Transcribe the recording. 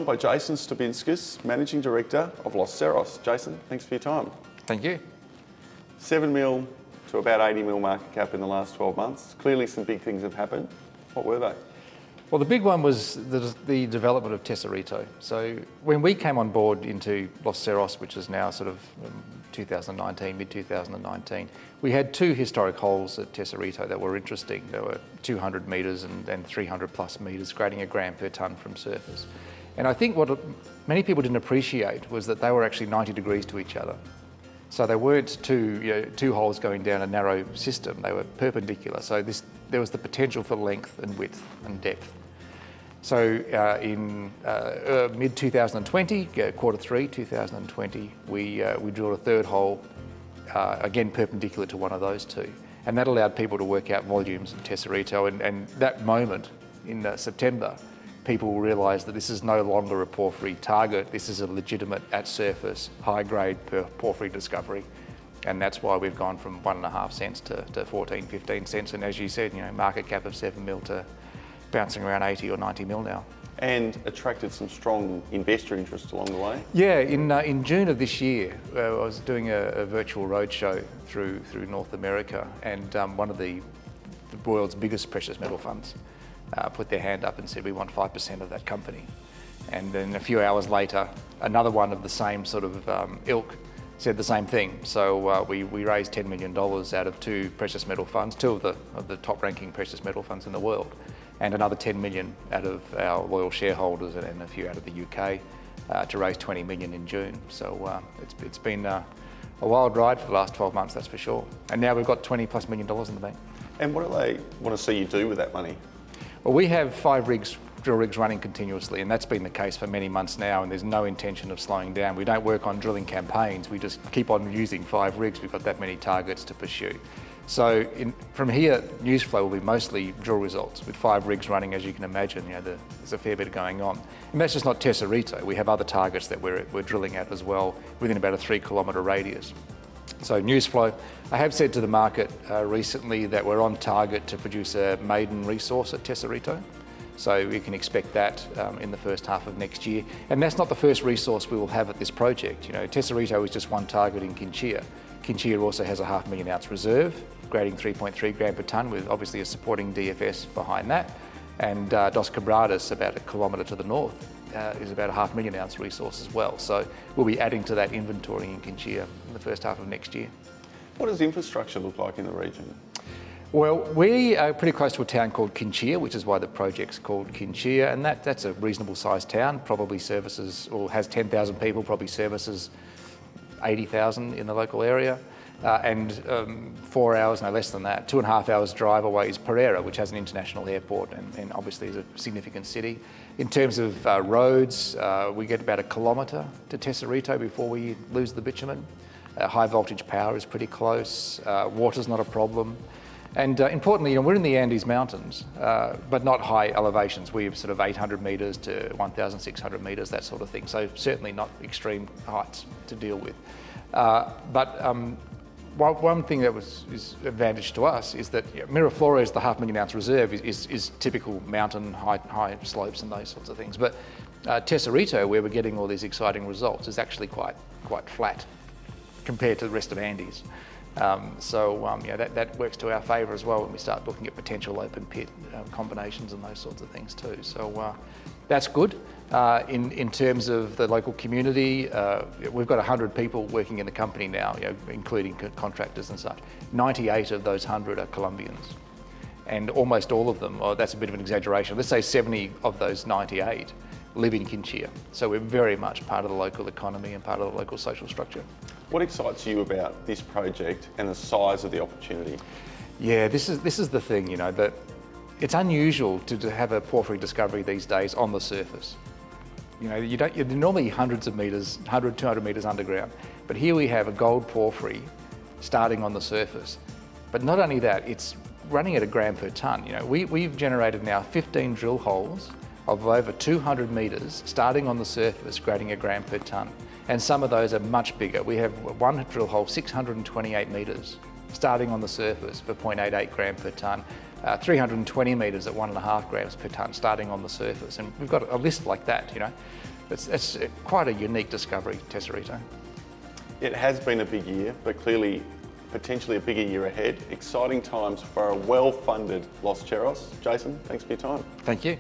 joined by Jason Stubinskis, Managing Director of Los Cerros. Jason, thanks for your time. Thank you. 7 mil to about 80 mil market cap in the last 12 months. Clearly some big things have happened. What were they? Well, the big one was the development of Tesorito. So when we came on board into Los Cerros, which is now sort of 2019, mid-2019, we had two historic holes at Tesorito that were interesting. They were 200 metres and 300 plus metres, grading a gram per tonne from surface. And I think what many people didn't appreciate was that they were actually 90 degrees to each other. So they weren't two holes going down a narrow system, they were perpendicular. So there was the potential for length and width and depth. So in mid-2020, quarter three, 2020, we drilled a third hole, again perpendicular to one of those two. And that allowed people to work out volumes of Tesorito. And that moment in September, people realised that this is no longer a porphyry target, this is a legitimate at-surface, high-grade porphyry discovery. And that's why we've gone from 1.5 cents to 14, 15 cents. And as you said, market cap of 7 mil to bouncing around 80 or 90 mil now. And attracted some strong investor interest along the way? Yeah, in June of this year, I was doing a virtual roadshow through North America, and one of the world's biggest precious metal funds put their hand up and said, we want 5% of that company. And then a few hours later, another one of the same sort of ilk said the same thing. So we raised $10 million out of two precious metal funds, two of the top ranking precious metal funds in the world, and another 10 million out of our loyal shareholders and a few out of the UK to raise 20 million in June. So it's been a wild ride for the last 12 months, that's for sure. And now we've got $20+ million in the bank. And what do they want to see you do with that money? Well, we have 5 drill rigs running continuously, and that's been the case for many months now, and there's no intention of slowing down. We don't work on drilling campaigns, we just keep on using 5 rigs. We've got that many targets to pursue. So from here, news flow will be mostly drill results. With 5 rigs running, as you can imagine, there's a fair bit going on. And that's just not Tesorito. We have other targets that we're drilling at as well, within about a 3-kilometre radius. So news flow. I have said to the market recently that we're on target to produce a maiden resource at Tesorito. So we can expect that in the first half of next year. And that's not the first resource we will have at this project. Tesorito is just one target in Quinchia. Quinchia also has a 500,000 ounce reserve, grading 3.3 gram per tonne, with obviously a supporting DFS behind that. And Dos Quebradas, about a kilometre to the north, is about a 500,000 ounce resource as well. So we'll be adding to that inventory in Quinchia in the first half of next year. What does infrastructure look like in the region? Well, we are pretty close to a town called Quinchia, which is why the project's called Quinchia, and that's a reasonable sized town, probably services, or has 10,000 people, probably services 80,000 in the local area. And 4 hours, no less than that, 2.5 hours drive away is Pereira, which has an international airport and obviously is a significant city. In terms of roads, we get about a kilometre to Tesorito before we lose the bitumen. High voltage power is pretty close, water's not a problem. And importantly, we're in the Andes Mountains, but not high elevations. We're sort of 800 metres to 1,600 metres, that sort of thing. So certainly not extreme heights to deal with. One thing that is advantage to us is that Miraflores, the 500,000 ounce reserve, is typical mountain high slopes and those sorts of things. But Tesorito, where we're getting all these exciting results, is actually quite flat compared to the rest of Andes. That works to our favour as well when we start looking at potential open pit combinations and those sorts of things too. So that's good. In terms of the local community, we've got 100 people working in the company now, including contractors and such. 98 of those 100 are Colombians. And almost all of them, that's a bit of an exaggeration, let's say 70 of those 98 live in Quinchia. So we're very much part of the local economy and part of the local social structure. What excites you about this project and the size of the opportunity? Yeah, this is the thing, that it's unusual to have a porphyry discovery these days on the surface. You're normally hundreds of metres, 100, 200 metres underground. But here we have a gold porphyry starting on the surface. But not only that, it's running at a gram per tonne. We've generated now 15 drill holes of over 200 metres starting on the surface, grading a gram per tonne. And some of those are much bigger. We have one drill hole, 628 metres, starting on the surface for 0.88 gram per tonne. 320 metres at 1.5 grams per tonne starting on the surface. And we've got a list like that, It's quite a unique discovery, Tesorito. It has been a big year, but clearly potentially a bigger year ahead. Exciting times for a well-funded Los Cheros. Jason, thanks for your time. Thank you.